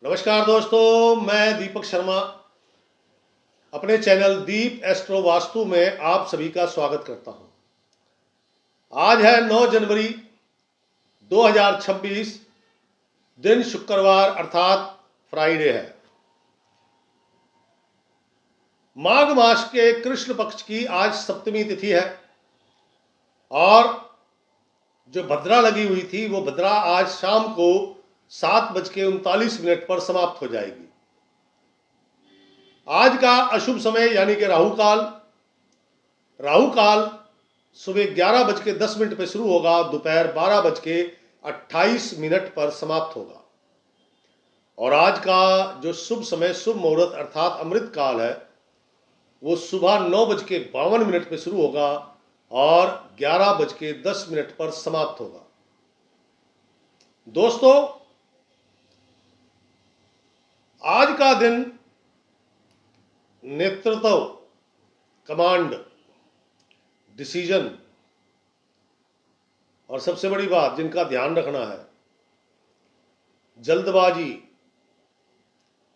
नमस्कार दोस्तों, मैं दीपक शर्मा अपने चैनल दीप एस्ट्रो वास्तु में आप सभी का स्वागत करता हूं। आज है 9 जनवरी 2026, दिन शुक्रवार अर्थात फ्राइडे है। माघ मास के कृष्ण पक्ष की आज सप्तमी तिथि है और जो भद्रा लगी हुई थी वो भद्रा आज शाम को 7:39 पर समाप्त हो जाएगी। आज का अशुभ समय यानी कि राहु काल सुबह 11:10 पर शुरू होगा, दोपहर 12:28 पर समाप्त होगा। और आज का जो शुभ समय, शुभ मुहूर्त अर्थात अमृत काल है, वो सुबह 9:52 पर शुरू होगा और 11:10 पर समाप्त होगा। दोस्तों, आज का दिन नेतृत्व, कमांड, डिसीजन और सबसे बड़ी बात जिनका ध्यान रखना है, जल्दबाजी,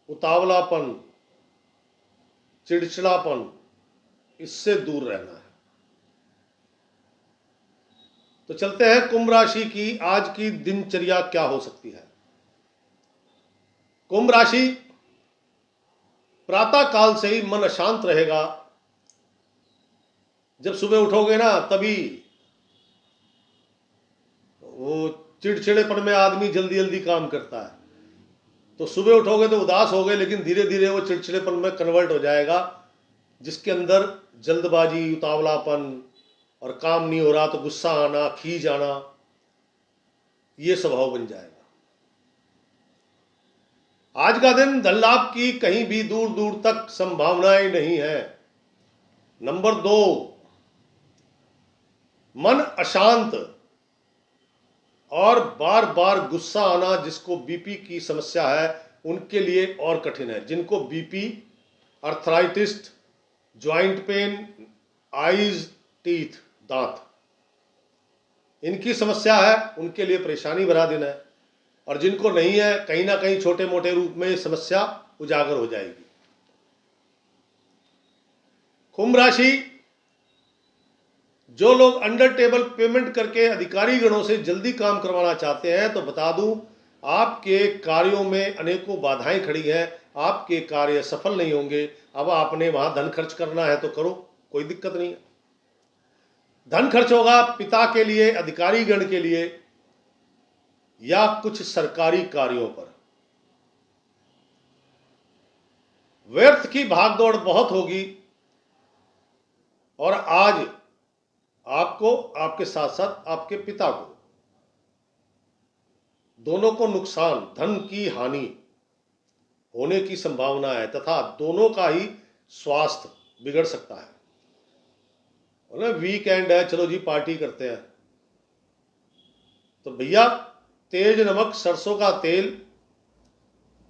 उतावलापन, चिड़चिड़ापन, इससे दूर रहना है। तो चलते हैं कुंभ राशि की आज की दिनचर्या क्या हो सकती है। कुंभ राशि, प्रातः काल से ही मन अशांत रहेगा। जब सुबह उठोगे ना, तभी वो चिड़चिड़ेपन में आदमी जल्दी जल्दी काम करता है। तो सुबह उठोगे तो उदास हो गए, लेकिन धीरे धीरे वो चिड़चिड़ेपन में कन्वर्ट हो जाएगा, जिसके अंदर जल्दबाजी, उतावलापन और काम नहीं हो रहा तो गुस्सा आना, खींच आना, ये स्वभाव बन जाएगा। आज का दिन धन लाभ की कहीं भी दूर दूर तक संभावनाएं नहीं है। नंबर 2, मन अशांत और बार बार गुस्सा आना, जिसको बीपी की समस्या है उनके लिए और कठिन है। जिनको BP, arthritis, joint pain, eyes, teeth, दांत, इनकी समस्या है, उनके लिए परेशानी भरा दिन है। और जिनको नहीं है, कहीं ना कहीं छोटे मोटे रूप में समस्या उजागर हो जाएगी। कुंभ राशि, जो लोग अंडर टेबल पेमेंट करके अधिकारी गणों से जल्दी काम करवाना चाहते हैं, तो बता दूं, आपके कार्यों में अनेकों बाधाएं खड़ी हैं, आपके कार्य सफल नहीं होंगे। अब आपने वहां धन खर्च करना है तो करो, कोई दिक्कत नहीं है। धन खर्च होगा पिता के लिए, अधिकारी गण के लिए या कुछ सरकारी कार्यों पर। व्यर्थ की भागदौड़ बहुत होगी और आज आपको, आपके साथ साथ आपके पिता को, दोनों को नुकसान, धन की हानि होने की संभावना है तथा दोनों का ही स्वास्थ्य बिगड़ सकता है। वीकेंड है, चलो जी पार्टी करते हैं, तो भैया तेज नमक, सरसों का तेल,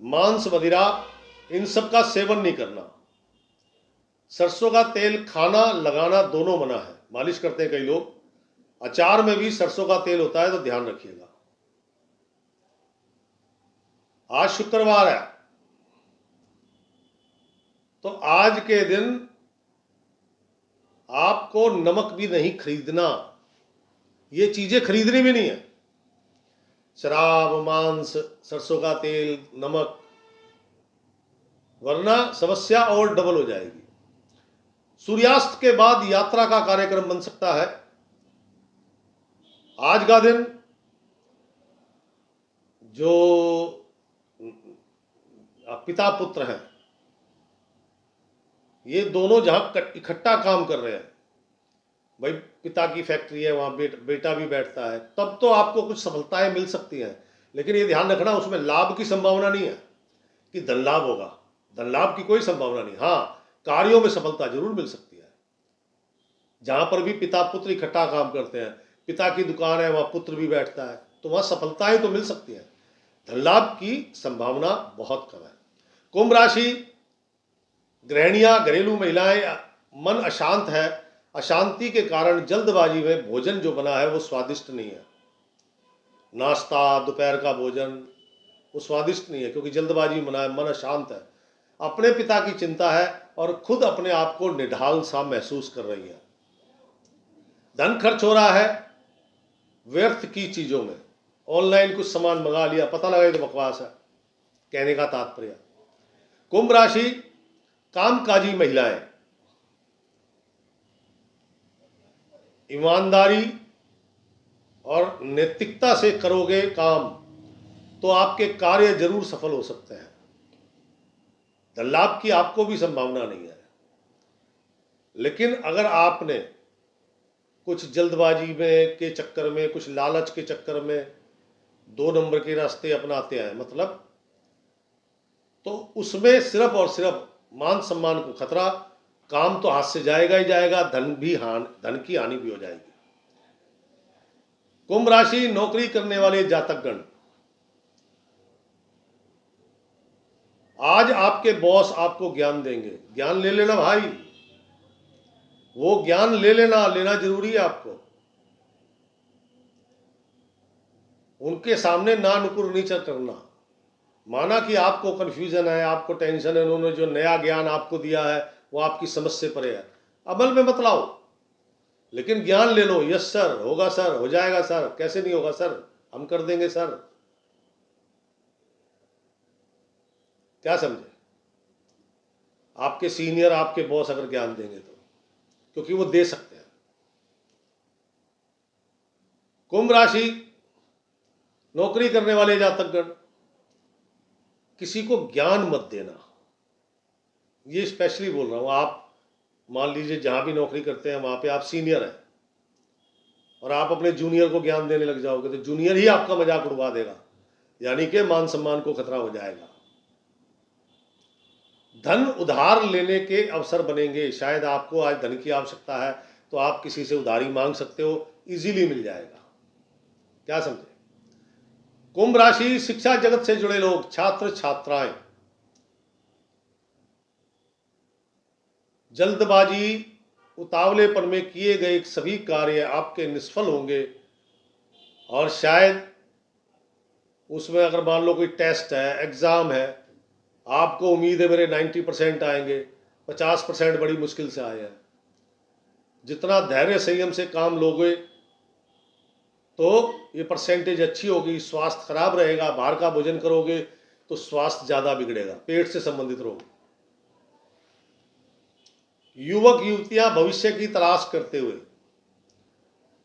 मांस, मदिरा, इन सब का सेवन नहीं करना। सरसों का तेल खाना, लगाना दोनों मना है। मालिश करते हैं कई लोग, अचार में भी सरसों का तेल होता है, तो ध्यान रखिएगा। आज शुक्रवार है, तो आज के दिन आपको नमक भी नहीं खरीदना, ये चीजें खरीदनी भी नहीं है। शराब, मांस, सरसों का तेल, नमक, वरना समस्या और डबल हो जाएगी। सूर्यास्त के बाद यात्रा का कार्यक्रम बन सकता है। आज का दिन जो पिता पुत्र हैं, ये दोनों जहां इकट्ठा काम कर रहे हैं, भाई पिता की फैक्ट्री है, वहां बेटा भी बैठता है, तब तो आपको कुछ सफलताएं मिल सकती हैं। लेकिन ये ध्यान रखना, उसमें लाभ की संभावना नहीं है कि धन लाभ होगा। धन लाभ की कोई संभावना नहीं। हाँ, कार्यों में सफलता जरूर मिल सकती है। जहां पर भी पिता पुत्र इकट्ठा काम करते हैं, पिता की दुकान है, वहां पुत्र भी बैठता है, तो वहां सफलताएं तो मिल सकती हैं। धन लाभ की संभावना बहुत कम है। कुंभ राशि, गृहिणियां, घरेलू महिलाएं, मन अशांत है। अशांति के कारण जल्दबाजी में भोजन जो बना है वो स्वादिष्ट नहीं है। नाश्ता, दोपहर का भोजन, वो स्वादिष्ट नहीं है, क्योंकि जल्दबाजी में मन अशांत है, अपने पिता की चिंता है और खुद अपने आप को निढाल सा महसूस कर रही है। धन खर्च हो रहा है व्यर्थ की चीजों में। ऑनलाइन कुछ सामान मंगा लिया, पता लगा ये तो बकवास है। कहने का तात्पर्य, कुंभ राशि कामकाजी महिलाएं, ईमानदारी और नैतिकता से करोगे काम तो आपके कार्य जरूर सफल हो सकते हैं। धन लाभ की आपको भी संभावना नहीं है, लेकिन अगर आपने कुछ जल्दबाजी में के चक्कर में, कुछ लालच के चक्कर में 2 नंबर के रास्ते अपनाते हैं, मतलब तो उसमें सिर्फ और सिर्फ मान सम्मान को खतरा, काम तो हाथ से जाएगा ही जाएगा, धन की हानि भी हो जाएगी। कुंभ राशि नौकरी करने वाले जातकगण, आज आपके बॉस आपको ज्ञान देंगे। ज्ञान ले लेना भाई, वो ज्ञान ले लेना जरूरी है आपको। उनके सामने ना नुकुर नीचा करना। माना कि आपको कन्फ्यूजन है, आपको टेंशन है, उन्होंने जो नया ज्ञान आपको दिया है वो आपकी समझ से परे है, अमल में मत लाओ, लेकिन ज्ञान ले लो। यस सर, होगा सर, हो जाएगा सर, कैसे नहीं होगा सर, हम कर देंगे सर। क्या समझे? आपके सीनियर, आपके बॉस अगर ज्ञान देंगे तो, क्योंकि वो दे सकते हैं। कुंभ राशि नौकरी करने वाले जातकगण, किसी को ज्ञान मत देना। ये स्पेशली बोल रहा हूं। आप मान लीजिए जहां भी नौकरी करते हैं वहां पे आप सीनियर हैं और आप अपने जूनियर को ज्ञान देने लग जाओगे तो जूनियर ही आपका मजाक उड़वा देगा, यानी कि मान सम्मान को खतरा हो जाएगा। धन उधार लेने के अवसर बनेंगे। शायद आपको आज धन की आवश्यकता है तो आप किसी से उधारी मांग सकते हो, इजीली मिल जाएगा। क्या समझे? कुंभ राशि शिक्षा जगत से जुड़े लोग, छात्र छात्राएं, जल्दबाजी उतावलेपन में किए गए सभी कार्य आपके निष्फल होंगे और शायद उसमें अगर मान लो कोई टेस्ट है, एग्जाम है, आपको उम्मीद है मेरे 90% आएंगे, 50% बड़ी मुश्किल से आए हैं। जितना धैर्य संयम से काम लोगे तो ये परसेंटेज अच्छी होगी। स्वास्थ्य खराब रहेगा, बाहर का भोजन करोगे तो स्वास्थ्य ज्यादा बिगड़ेगा, पेट से संबंधित रोग। युवक युवतियां भविष्य की तलाश करते हुए,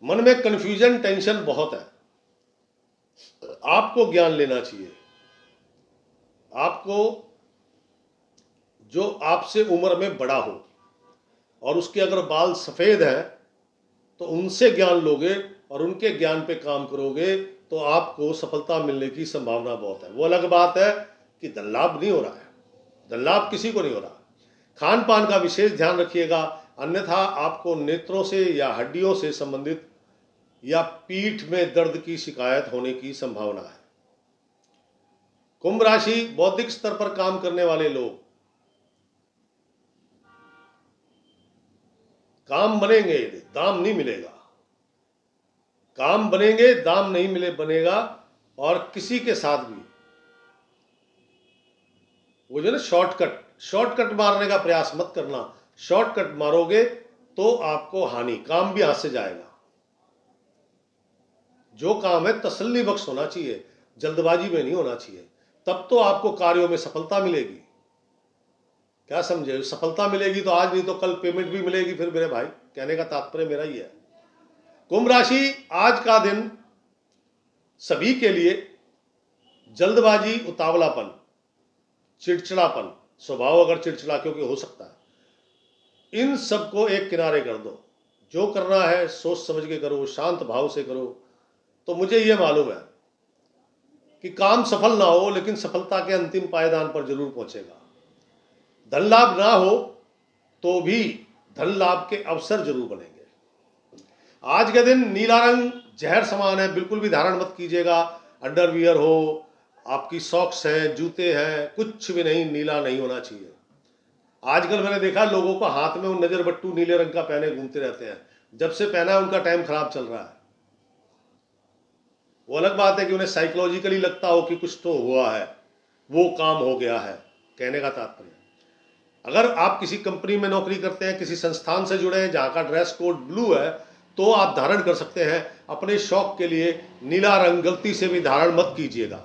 मन में कंफ्यूजन, टेंशन बहुत है। आपको ज्ञान लेना चाहिए। आपको जो आपसे उम्र में बड़ा हो और उसके अगर बाल सफेद हैं तो उनसे ज्ञान लोगे और उनके ज्ञान पे काम करोगे तो आपको सफलता मिलने की संभावना बहुत है। वो अलग बात है कि धन लाभ नहीं हो रहा है, धन लाभ किसी को नहीं हो रहा। खान पान का विशेष ध्यान रखिएगा, अन्यथा आपको नेत्रों से या हड्डियों से संबंधित या पीठ में दर्द की शिकायत होने की संभावना है। कुंभ राशि बौद्धिक स्तर पर काम करने वाले लोग, काम बनेंगे, दाम नहीं मिलेगा। काम बनेंगे, दाम नहीं बनेगा। और किसी के साथ भी वो जो ना शॉर्टकट मारने का प्रयास मत करना। शॉर्टकट मारोगे तो आपको हानि, काम भी हाथ से जाएगा। जो काम है तसल्ली बख्श होना चाहिए, जल्दबाजी में नहीं होना चाहिए, तब तो आपको कार्यों में सफलता मिलेगी। क्या समझे? सफलता मिलेगी तो आज नहीं तो कल पेमेंट भी मिलेगी फिर मेरे भाई। कहने का तात्पर्य मेरा ही है। कुंभ राशि आज का दिन सभी के लिए जल्दबाजी, उतावलापन, चिड़चिड़ापन, स्वभाव अगर चिड़चिड़ा क्योंकि हो सकता है, इन सब को एक किनारे कर दो। जो करना है सोच समझ के करो, शांत भाव से करो। तो मुझे यह मालूम है कि काम सफल ना हो लेकिन सफलता के अंतिम पायदान पर जरूर पहुंचेगा। धन लाभ ना हो तो भी धन लाभ के अवसर जरूर बनेंगे। आज के दिन नीला रंग जहर समान है, बिल्कुल भी धारण मत कीजिएगा। अंडरवियर हो, आपकी सॉक्स हैं, जूते हैं, कुछ भी नहीं, नीला नहीं होना चाहिए। आजकल मैंने देखा लोगों को हाथ में वो नजर बट्टू नीले रंग का पहने घूमते रहते हैं। जब से पहना है उनका टाइम खराब चल रहा है। वो अलग बात है कि उन्हें साइकोलॉजिकली लगता हो कि कुछ तो हुआ है, वो काम हो गया है। कहने का तात्पर्य, अगर आप किसी कंपनी में नौकरी करते हैं, किसी संस्थान से जुड़े हैं जहाँ का ड्रेस कोड ब्लू है, तो आप धारण कर सकते हैं। अपने शौक के लिए नीला रंग गलती से भी धारण मत कीजिएगा।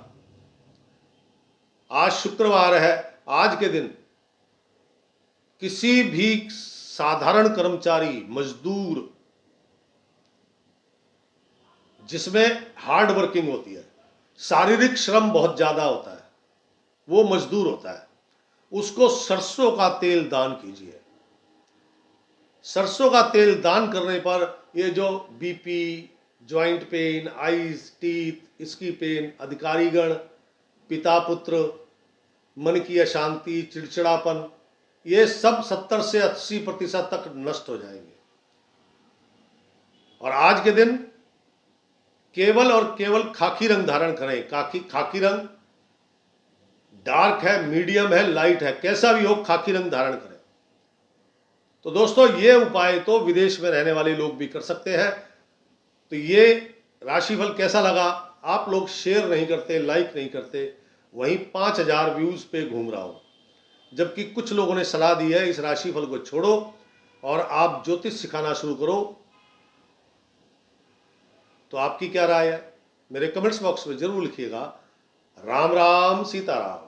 आज शुक्रवार है, आज के दिन किसी भी साधारण कर्मचारी, मजदूर, जिसमें हार्ड वर्किंग होती है, शारीरिक श्रम बहुत ज़्यादा होता है, वो मजदूर होता है, उसको सरसों का तेल दान कीजिए। सरसों का तेल दान करने पर ये जो BP, joint pain, eyes, teeth, इसकी पेन, अधिकारीगण, पिता पुत्र, मन की अशांति, चिड़चिड़ापन, ये सब 70 से 80% तक नष्ट हो जाएंगे। और आज के दिन केवल और केवल खाकी रंग धारण करें। खाकी रंग डार्क है, मीडियम है, लाइट है, कैसा भी हो, खाकी रंग धारण करें। तो दोस्तों, ये उपाय तो विदेश में रहने वाले लोग भी कर सकते हैं। तो ये राशिफल कैसा लगा? आप लोग शेयर नहीं करते, लाइक नहीं करते, वहीं 5000 व्यूज पे घूम रहा हूं, जबकि कुछ लोगों ने सलाह दी है इस राशिफल को छोड़ो और आप ज्योतिष सिखाना शुरू करो। तो आपकी क्या राय है? मेरे कमेंट्स बॉक्स में जरूर लिखिएगा। राम राम, सीताराम।